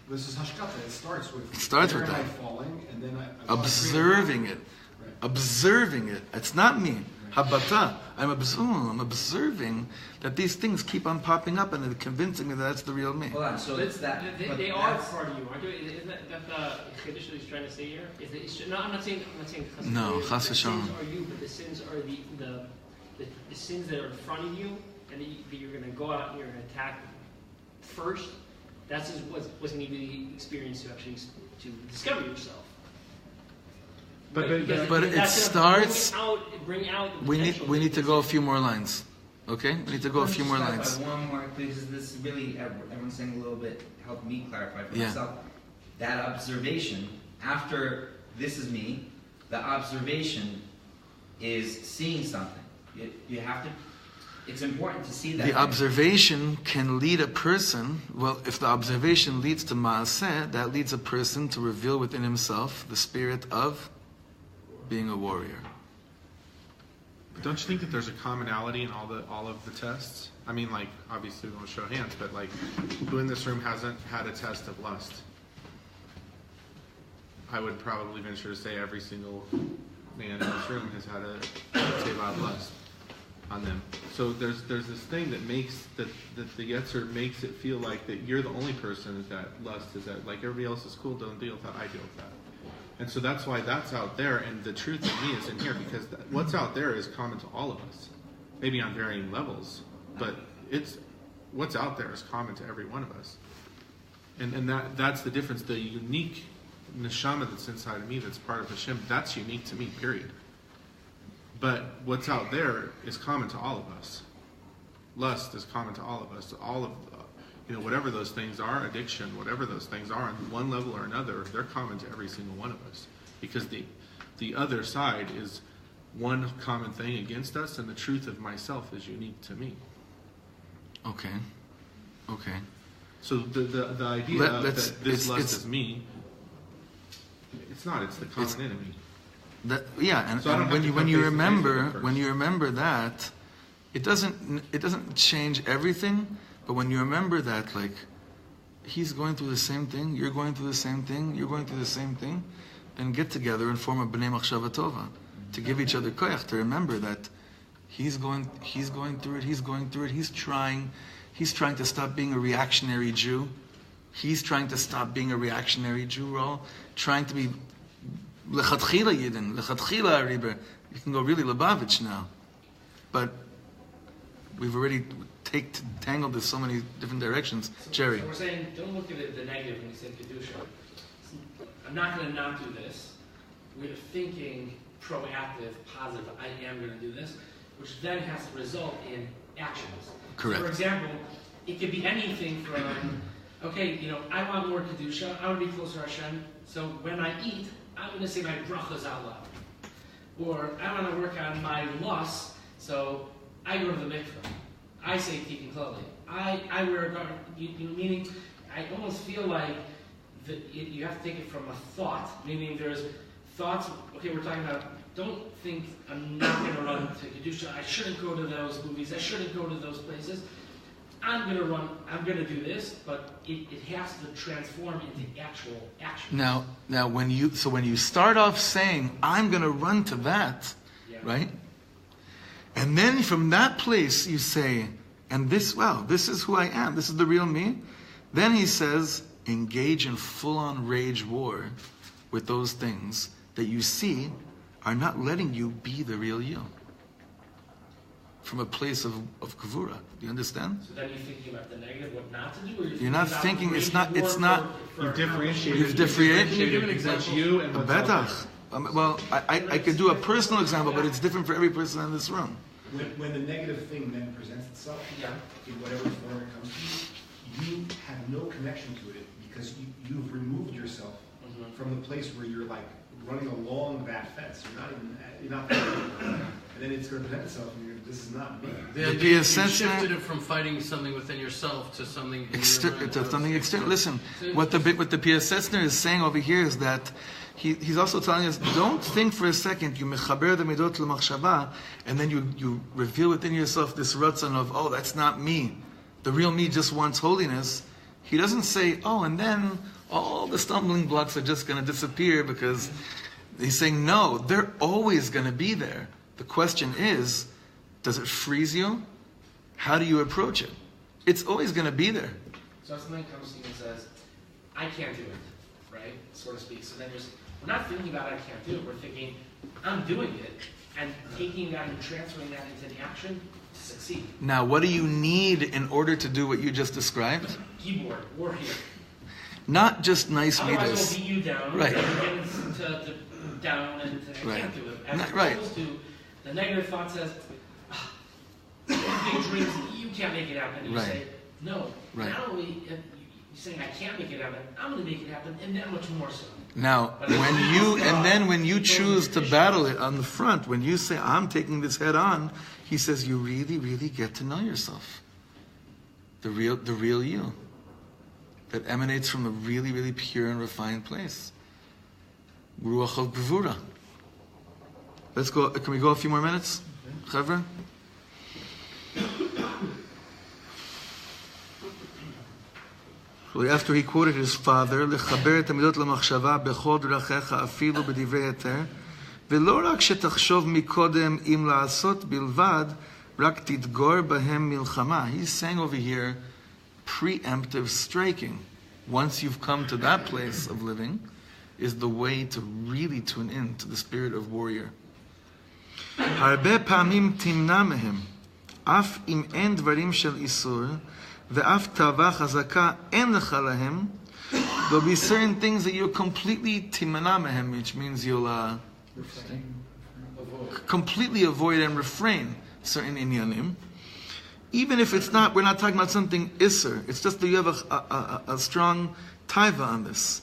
This is hashkata. It starts with.
It starts
where
with
am
that.
I falling, and then I
Observing it.
Right.
Observing it. It's not me. Habata. I'm observing that these things keep on popping up and they're convincing me that that's the real me.
Hold on. So it's that. but
They are
that's-
part of you, aren't they? Isn't that the Chiddush he's trying to say here? No, I'm not saying.
No, chas
the
v'shalom.
sins are you, but the sins are the sins that are in front of you, and that you're going to go out and you're going to attack first. That's what's going to be the experience to actually to discover yourself.
but
Because
it
that's gonna
starts-
bring out the
We
potential
need to
that
go a
is-
few more lines. Okay? We need to go a few more
Just
lines.
clarify one more, because this really everyone's saying a little bit. Help me clarify for
Yeah.
myself. That observation after this is me. The observation is seeing something. You have to. It's important to see that.
The observation can lead a person, well, if the observation leads to Maaseh, that leads a person to reveal within himself the spirit of being a warrior.
But don't you think that there's a commonality in all of the tests? I mean, like, obviously we won't show hands, but like, who in this room hasn't had a test of lust? I would probably venture to say every single man in this room has had a teva of lust on them. So there's this thing that makes that the Yetzer makes it feel like that you're the only person that lust is at. Like everybody else is cool, don't deal with that, I deal with that. And so that's why that's out there, and the truth in me is in here, because what's out there is common to all of us, maybe on varying levels, but it's what's out there is common to every one of us, and that's the difference. The unique neshama that's inside of me, that's part of Hashem, that's unique to me. Period. But what's out there is common to all of us. Lust is common to all of us. All of whatever those things are, addiction, whatever those things are, on one level or another, they're common to every single one of us. Because the other side is one common thing against us, and the truth of myself is unique to me.
Okay.
So the idea that this lust is me, it's not. It's the common enemy.
And
So I don't have
when
to
you
come face to face with
remember
it first.
when you remember that, it doesn't change everything. But when you remember that, like, he's going through the same thing, you're going through the same thing, you're going through the same thing, then get together and form a b'nei machshava tova, to give each other koyach, to remember that he's going through it, he's trying to stop being a reactionary Jew. He's trying to stop being a reactionary Jew. We're all trying to be lechatchila yidin, lechatchila ariber. You can go really Lubavitch now. But we've already tangled in so many different directions. Jerry.
So we're saying, don't look at the negative when you say Kedusha. I'm not going to not do this. We're thinking proactive, positive, I am going to do this, which then has to result in actions.
Correct.
So for example, it could be anything from, okay, I want more Kedusha, I want to be closer to Hashem, so when I eat, I'm going to say my brachas out loud. Or I want to work on my loss, so I go to the mikveh. I say Tikkun Klali. I wear a garment, meaning I almost feel like you have to take it from a thought, meaning there's thoughts, okay, we're talking about, don't think I'm not going to run to Kedusha, I shouldn't go to those movies, I shouldn't go to those places. I'm going to run, I'm going to do this, but it has to transform into actual action.
Now, when you start off saying, I'm going to run to that, right? And then from that place you say, and this is who I am, this is the real me. Then he says, engage in full-on rage war with those things that you see are not letting you be the real you. From a place of kavura. Do you understand?
So then you're thinking about the negative, what not to do? Or
you're not thinking, it's not.
You've differentiated.
You've differentiated.
Can you give an example?
What's you and what's out
Betach. Well, I could do a personal example, but it's different for every person in this room.
When the negative thing then presents itself, in whatever form it comes to you, you have no connection to it because you've removed yourself from the place where you're like running along that fence. You're not and then it's going to present itself and this is not me.
You shifted it from fighting something within yourself to something
something external. Listen, what the Piasetzna is saying over here is that he's also telling us, don't think for a second, you mechaber the midot l'machshava, and then you reveal within yourself this ratzon of, oh, that's not me. The real me just wants holiness. He doesn't say, oh, and then all the stumbling blocks are just going to disappear, because he's saying, no, they're always going to be there. The question is, does it freeze you? How do you approach it? It's always going to be there.
So if something comes to you and says, I can't do it, right, so to speak. So then we're not thinking about I can't do it. We're thinking, I'm doing it, and taking that and transferring that into the action to succeed.
Now, what do you need in order to do what you just described?
Keyboard, war here.
Not just nice
Otherwise
midas.
we'll beat you down,
Right.
And get to down, and I
Right.
can't do it. As
Right.
opposed to, the negative thought says, big dreams, you can't make it happen. And you
Right.
say, no,
Right.
not only you're saying I can't make it happen, I'm going to make it happen, and then much more so.
Now, when you choose to battle it on the front, when you say, I'm taking this head on, he says, you really, really get to know yourself. The real you. That emanates from a really, really pure and refined place. Ruach of Gevura. Let's go, can we go a few more minutes? Chavra? After he quoted his father, "Lechaber et hamidot lamachshava bechol drachecha afilu b'divrei heter, ve'lo rak shetachshov mikodem im la'asot bilvad, rak tidgor bahem milchama." He's saying over here, preemptive striking. Once you've come to that place of living, is the way to really tune in to the spirit of warrior. Harbe pa'amim timna mehem, af im en dvarim shel isur, ve'af tava chazaka en lecha lahem. There'll be certain things that you'll completely timna mehem, which means you'll completely avoid and refrain certain inyanim. Even if it's not, we're not talking about something isser. It's just that you have a strong taiva on this.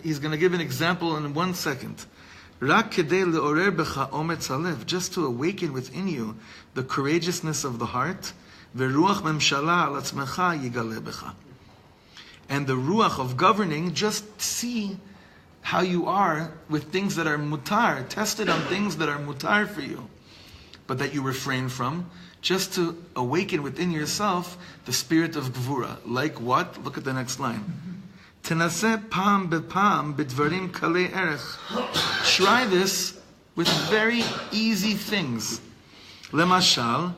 He's going to give an example in 1 second. Rak kedei le'orer becha ometz halev, just to awaken within you the courageousness of the heart. Ve'ruach memshala al atzmecha yigale becha. And the ruach of governing, just see how you are with things that are mutar, tested on things that are mutar for you, but that you refrain from. just to awaken within yourself the spirit of Gvura. Like what? Look at the next line. Tenaseh pam bepam bidvarim kalei erech. Try this with very easy things. Lemashal,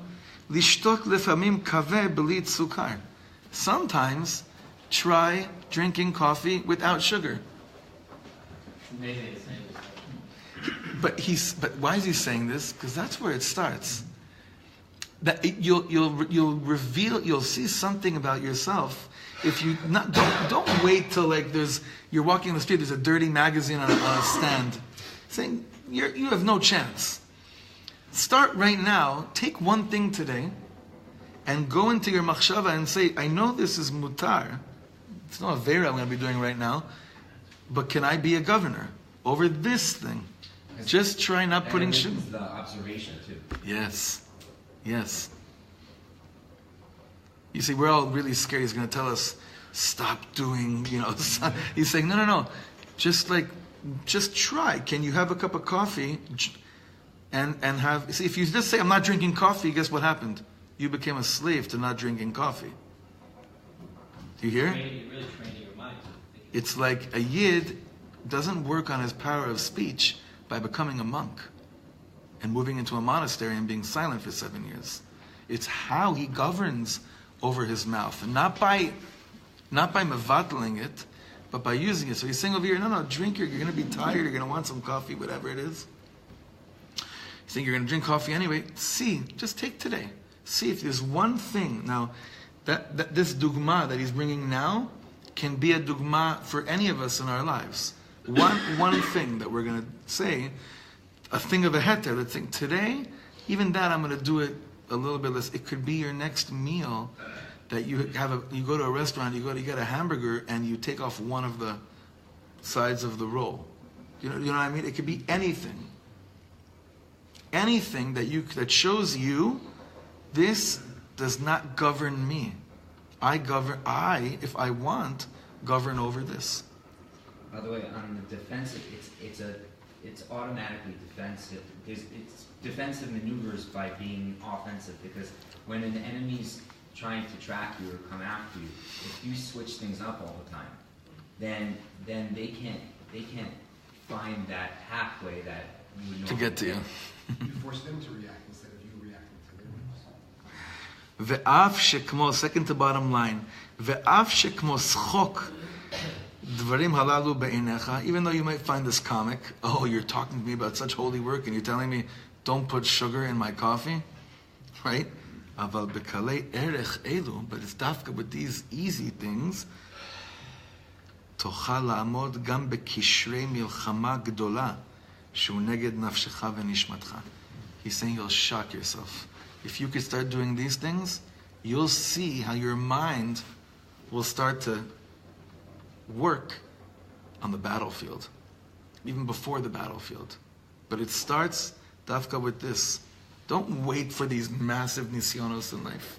lishtok lefamim kaveh b'li tzukar. Sometimes try drinking coffee without sugar. But why is he saying this? Because that's where it starts. That you'll see something about yourself if you don't wait till you're walking in the street, there's a dirty magazine on a stand, saying you have no chance. Start right now. Take one thing today, and go into your machshava and say, I know this is mutar. It's not a vera I'm going to be doing right now, but can I be a governor over this thing? Just try not putting sugar.
The observation too.
Yes. You see, we're all really scared. He's going to tell us, stop doing, He's saying, no. Just try. Can you have a cup of coffee and have... See, if you just say, I'm not drinking coffee, guess what happened? You became a slave to not drinking coffee. Do you hear?
You're really training your mind.
It's like a yid doesn't work on his power of speech by becoming a monk and moving into a monastery and being silent for 7 years. It's how he governs over his mouth, and not by mevatling it, but by using it. So he's saying over here, no, drink. You're going to be tired. You're going to want some coffee, whatever it is. He's saying you're going to drink coffee anyway. Just take today. See if there's one thing. Now, that this dugma that he's bringing now can be a dugma for any of us in our lives. One thing that we're going to say, a thing of a heter, that thing today, even that I'm going to do it a little bit less. It could be your next meal that you go to a restaurant, you get a hamburger, and you take off one of the sides of the roll. You know what I mean? It could be anything. Anything that shows you this does not govern me. I, if I want, govern over this.
By the way, on the defensive, it's automatically defensive. It's defensive maneuvers by being offensive, because when an enemy's trying to track you or come after you, if you switch things up all the time, then they can't find that halfway that you would
to get to you.
You force them to react instead of you reacting to their moves.
Ve'af shekmo, second to bottom line, ve'af shekmo schok dvarim halalu be'inecha, even though you might find this comic, you're talking to me about such holy work and you're telling me don't put sugar in my coffee, right? Aval bekalei erech elu, but it's dafka with these easy things. Tochal la'amod gam bekishrei milchama gdola shu neged nafshecha v'nishmatcha. He's saying you'll shock yourself. If you could start doing these things, you'll see how your mind will start to work on the battlefield, even before the battlefield. But it starts dafka with this. Don't wait for these massive nisyonos in life.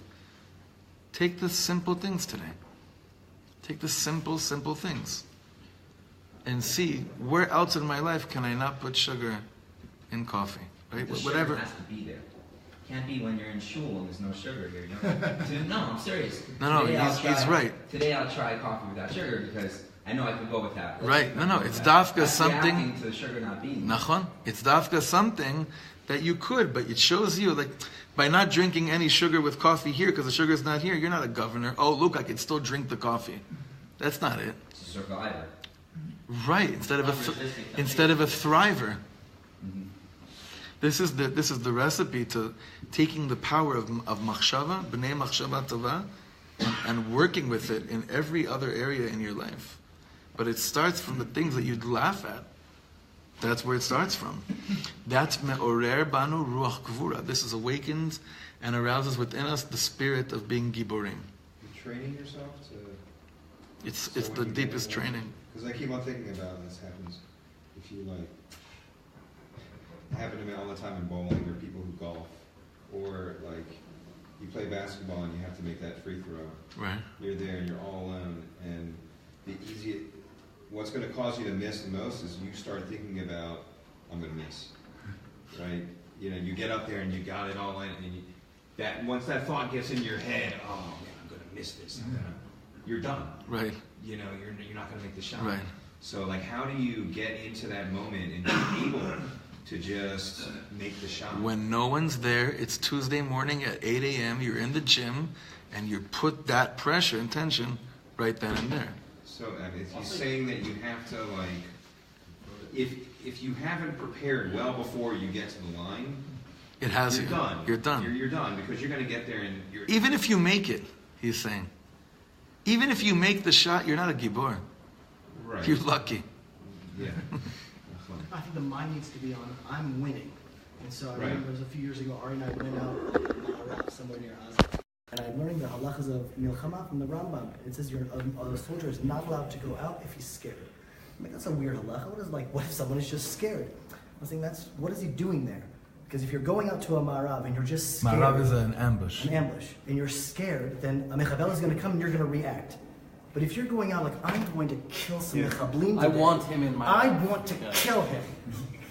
Take the simple things today. Take the simple things. And see, where else in my life can I not put sugar in coffee? Right?
The
Whatever.
sugar has to be there. Can't be when you're in shul and there's no sugar here. No, I'm serious.
No, he's right.
Today I'll try coffee without sugar because I know I can go with that.
Right. No, it's dafka something.
Reacting to the sugar not being.
Nachon. It's dafka something that you could, but it shows you, like, by not drinking any sugar with coffee here, because the sugar's not here, you're not a governor. Oh, look, I can still drink the coffee. That's not it.
It's a survivor.
Right. Instead of a thriver.
Mm-hmm.
This is the recipe to taking the power of machshava, b'nei machshava tova, and working with it in every other area in your life. But it starts from the things that you'd laugh at. That's where it starts from. That's me'orer banu ruach gvura. This is awakened and arouses within us the spirit of being giborim.
You're training yourself to...
It's the deepest training.
Because I keep on thinking about this happens if you happen to me all the time in bowling, or people who golf, or you play basketball and you have to make that free throw.
Right.
You're there and you're all alone, and what's going to cause you to miss the most is you start thinking about, I'm going to miss, right? You get up there and you got it all in, and that once that thought gets in your head, oh man, I'm gonna miss this. You're done.
Right.
You know, you're not gonna make the shot.
Right.
So like, how do you get into that moment and be able to just make the shot?
When no one's there, it's Tuesday morning at 8 a.m., you're in the gym, and you put that pressure and tension right then and there.
So he's saying that you have to like, if you haven't prepared well before you get to the line,
It has
you're
you.
done.
You're done.
You're done because you're going to get there and you're...
Even if you make it, he's saying. Even if you make the shot, you're not a gibor.
Right.
You're lucky.
Yeah.
I think the mind needs to be on, I'm winning. And so I
Right.
remember it was a few years ago, Ari and I went out somewhere near Gaza. And I'm learning the halachas of milchama from the Rambam. It says a soldier is not allowed to go out if he's scared. I mean, that's a weird halacha. What if someone is just scared? I was thinking, what is he doing there? Because if you're going out to a marav and you're just scared...
Marav is an ambush.
An ambush. And you're scared, then a mechabel is going to come and you're going to react. But if you're going out like, I'm going to kill some mechablim today,
I want him in my
I
life.
want to kill him,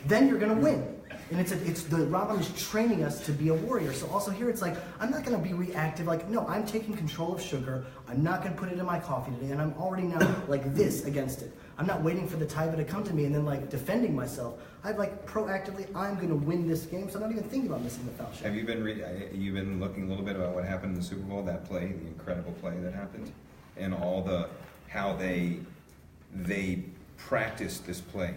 then you're going to win. And it's the Rambam is training us to be a warrior. So also here it's like, I'm not going to be reactive. Like, no, I'm taking control of sugar. I'm not going to put it in my coffee today. And I'm already now like this against it. I'm not waiting for the taiva to come to me and then like defending myself. I've like proactively, I'm going to win this game. So I'm not even thinking about missing the foul shot.
Have you been you've been looking a little bit about what happened in the Super Bowl, that play, the incredible play that happened, and how they practiced this play.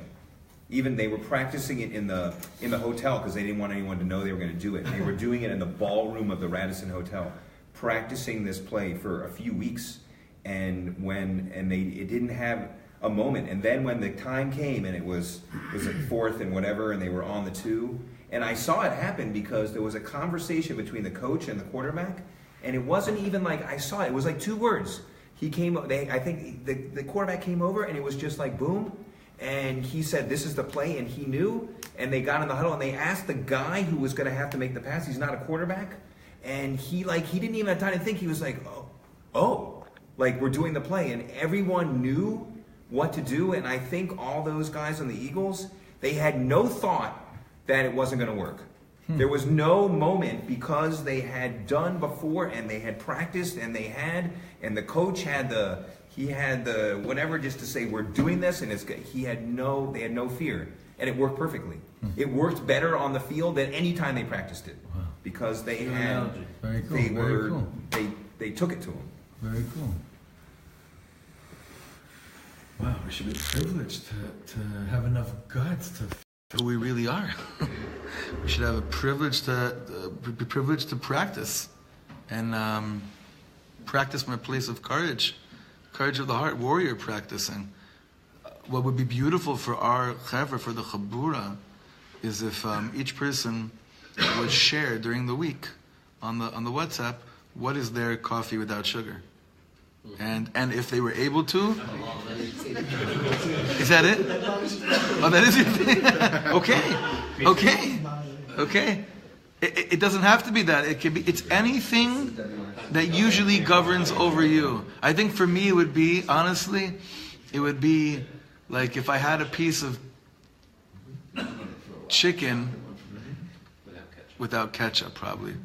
Even they were practicing it in the hotel because they didn't want anyone to know they were going to do it. They were doing it in the ballroom of the Radisson Hotel, practicing this play for a few weeks, and it didn't have a moment. And then when the time came and it was at fourth and whatever, and they were on the 2, and I saw it happen because there was a conversation between the coach and the quarterback, and it wasn't even like I saw it. It was like 2 words. I think the quarterback came over, and it was just like boom. And he said, this is the play, and he knew, and they got in the huddle, and they asked the guy who was going to have to make the pass, he's not a quarterback, and he didn't even have time to think, he was like, oh, like we're doing the play, and everyone knew what to do, and I think all those guys on the Eagles, they had no thought that it wasn't going to work. There was no moment because they had done before, and they had practiced, and the coach had the whatever just to say we're doing this, and they had no fear, and it worked perfectly. It worked better on the field than any time they practiced it, because they had
Very cool.
they took it to them.
Very cool. Wow, we should be privileged to have enough guts to who we really are. We should have a privilege be privileged to practice, and practice from a place of courage. Courage of the heart, warrior practicing. What would be beautiful for our chaver, for the chabura, is if each person would share during the week on the WhatsApp what is their coffee without sugar, and if they were able to. Is that it? Oh, that is your thing. Okay. It doesn't have to be that. It can be. It's anything that usually governs over you. I think for me, it would be like if I had a piece of chicken without ketchup, probably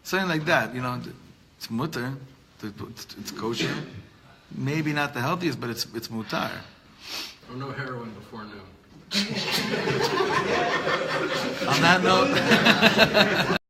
something like that. It's mutar, it's kosher. Maybe not the healthiest, but it's mutar.
Or no heroin before noon.
On that note.